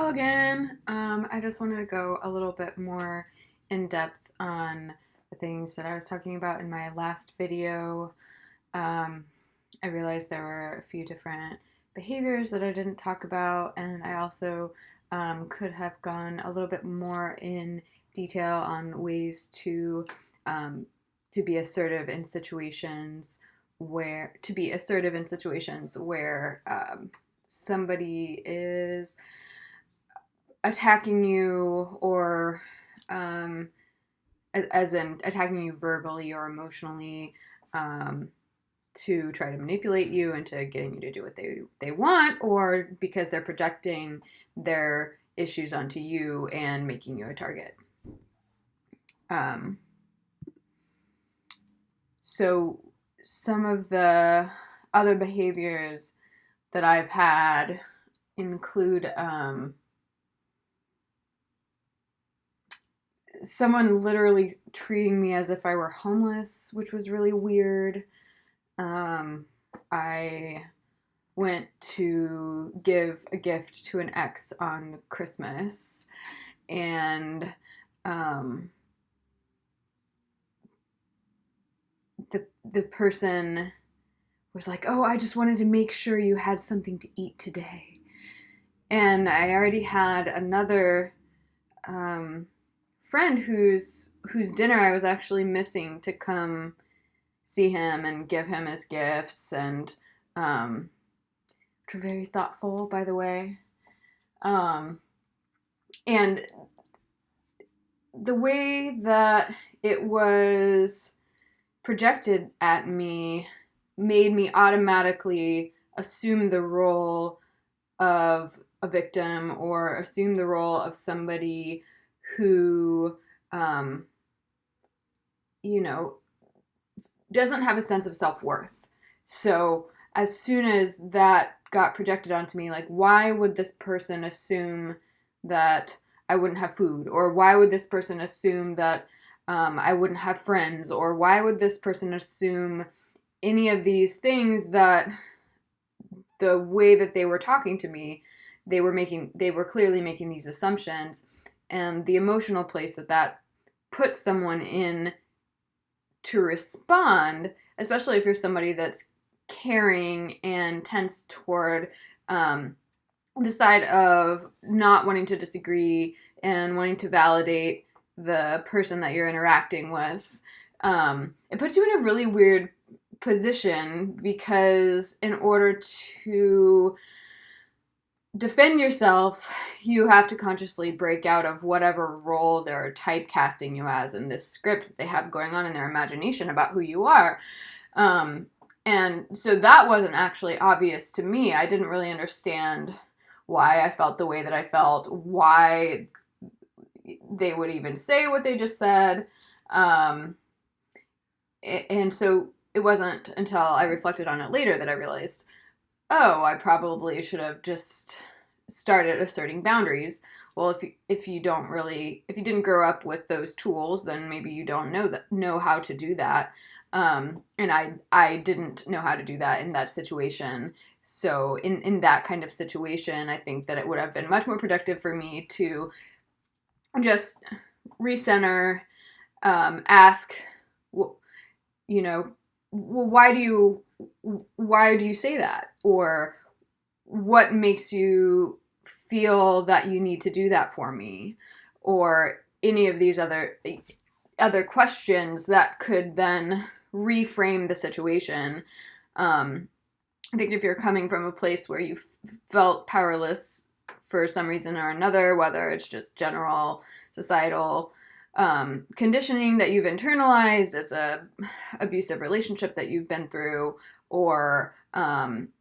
Hello again. I just wanted to go a little bit more in depth on the things that I was talking about in my last video. Um, I realized there were a few different behaviors that I didn't talk about, and I also could have gone a little bit more in detail on ways um, to be assertive in situations where somebody is attacking you or um, as in attacking you verbally or emotionally, um, to try to manipulate you into getting you to do what they want, or because they're projecting their issues onto you and making you a target. Um, so some of the other behaviors that I've had include someone literally treating me as if I were homeless, which was really weird. I went to give a gift to an ex on Christmas, and um, the person was like, "Oh, I just wanted to make sure you had something to eat today," and I already had another um, friend whose dinner I was actually missing to come see him and give him his gifts, and which were very thoughtful, by the way. Um, and the way that it was projected at me made me automatically assume the role of a victim or assume the role of somebody who, um, you know, doesn't have a sense of self-worth. So as soon as that got projected onto me, like, why would this person assume that I wouldn't have food? Or why would this person assume that I wouldn't have friends? Or why would this person assume any of these things that the way that they were talking to me, they were clearly making these assumptions, and the emotional place that puts someone in to respond, especially if you're somebody that's caring and tends toward the side of not wanting to disagree and wanting to validate the person that you're interacting with. It puts you in a really weird position because in order to defend yourself, you have to consciously break out of whatever role they're typecasting you as in this script that they have going on in their imagination about who you are. And so that wasn't actually obvious to me. I didn't really understand why I felt the way that I felt, why they would even say what they just said. And so it wasn't until I reflected on it later that I realized, oh, I probably should have just started asserting boundaries. Well, if you didn't grow up with those tools, then maybe you don't know how to do that. And I didn't know how to do that in that situation. So in that kind of situation, I think that it would have been much more productive for me to just recenter, ask, you know, well, why do you say that? Or what makes you feel that you need to do that for me? Or any of these other questions that could then reframe the situation. I think if you're coming from a place where you felt powerless for some reason or another, whether it's just general societal conditioning that you've internalized, it's a abusive relationship that you've been through, or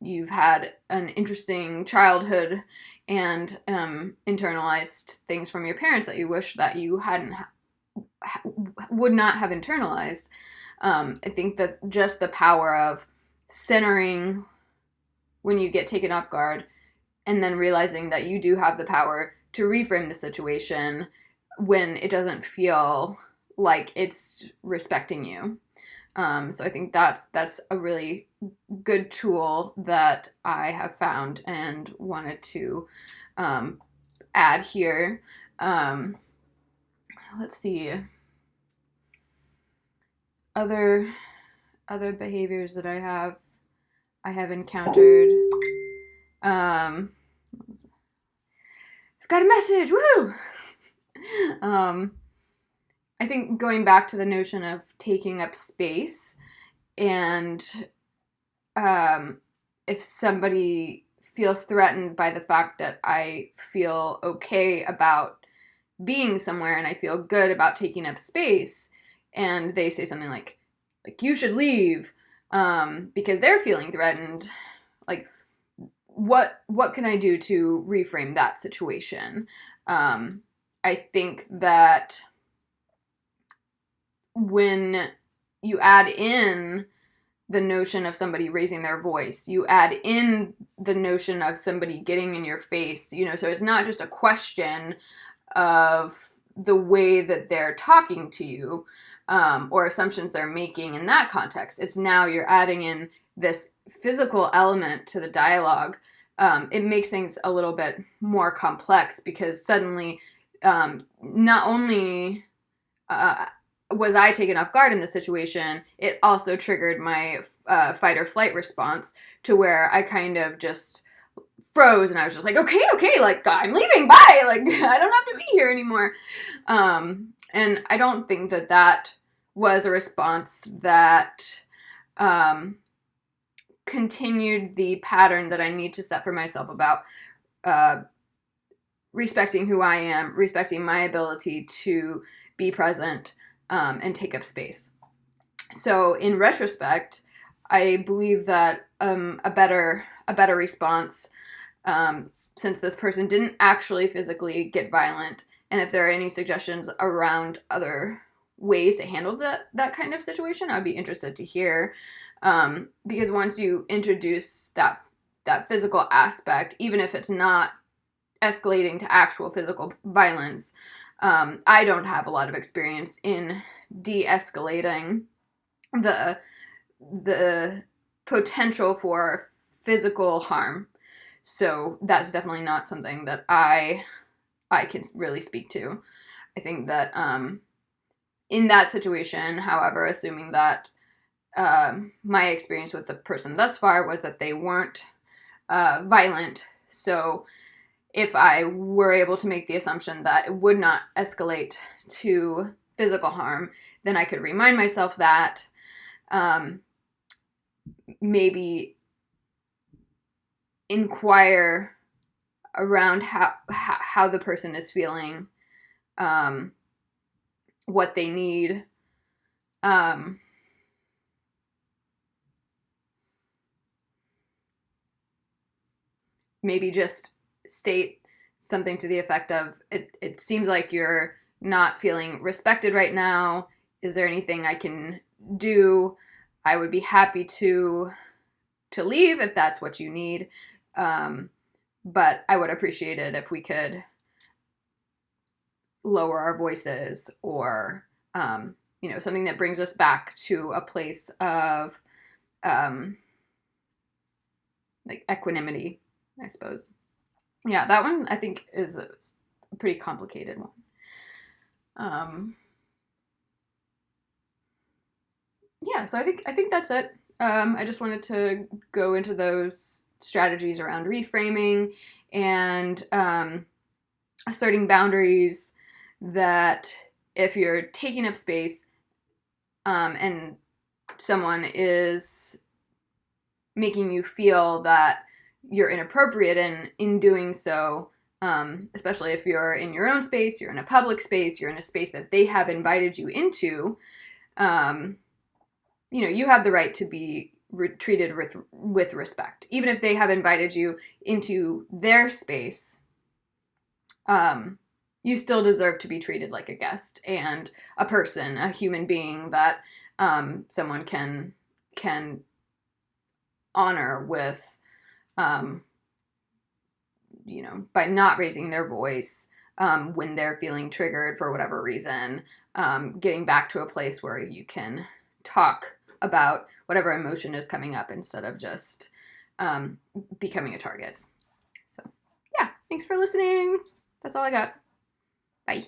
you've had an interesting childhood and internalized things from your parents that you wish that you would not have internalized. I think that just the power of centering when you get taken off guard and then realizing that you do have the power to reframe the situation when it doesn't feel like it's respecting you. So I think that's a really good tool that I have found and wanted to add here. Let's see. Other behaviors that I have encountered. I've got a message. Woo! I think going back to the notion of taking up space, and if somebody feels threatened by the fact that I feel okay about being somewhere and I feel good about taking up space, and they say something like you should leave, because they're feeling threatened, like what can I do to reframe that situation? I think that when you add in the notion of somebody raising their voice, you add in the notion of somebody getting in your face, so it's not just a question of the way that they're talking to you, or assumptions they're making in that context. It's now you're adding in this physical element to the dialogue. It makes things a little bit more complex, because suddenly not only was I taken off guard in this situation, it also triggered my fight or flight response, to where I kind of just froze, and I was just like, okay, like, I'm leaving, bye, like, I don't have to be here anymore. And I don't think that was a response that continued the pattern that I need to set for myself about respecting who I am, respecting my ability to be present, and take up space. So in retrospect, I believe that a better response, since this person didn't actually physically get violent, and if there are any suggestions around other ways to handle that kind of situation, I'd be interested to hear, because once you introduce that physical aspect, even if it's not escalating to actual physical violence, I don't have a lot of experience in de-escalating the potential for physical harm. So that's definitely not something that I can really speak to. I think that in that situation, however, assuming that my experience with the person thus far was that they weren't violent, so if I were able to make the assumption that it would not escalate to physical harm, then I could remind myself that, maybe inquire around how the person is feeling, what they need, maybe just state something to the effect of, it seems like you're not feeling respected right now. Is there anything I can do? I would be happy to leave if that's what you need. But I would appreciate it if we could lower our voices, or, something that brings us back to a place of, like, equanimity, I suppose. Yeah, that one I think is a pretty complicated one. Yeah, so I think that's it. I just wanted to go into those strategies around reframing and asserting boundaries, that if you're taking up space, and someone is making you feel that you're inappropriate in doing so, especially if you're in your own space, you're in a public space, you're in a space that they have invited you into, you have the right to be treated with respect. Even if they have invited you into their space, you still deserve to be treated like a guest and a person, a human being that someone can honor with, by not raising their voice when they're feeling triggered for whatever reason, getting back to a place where you can talk about whatever emotion is coming up instead of just becoming a target. So, yeah, thanks for listening. That's all I got. Bye.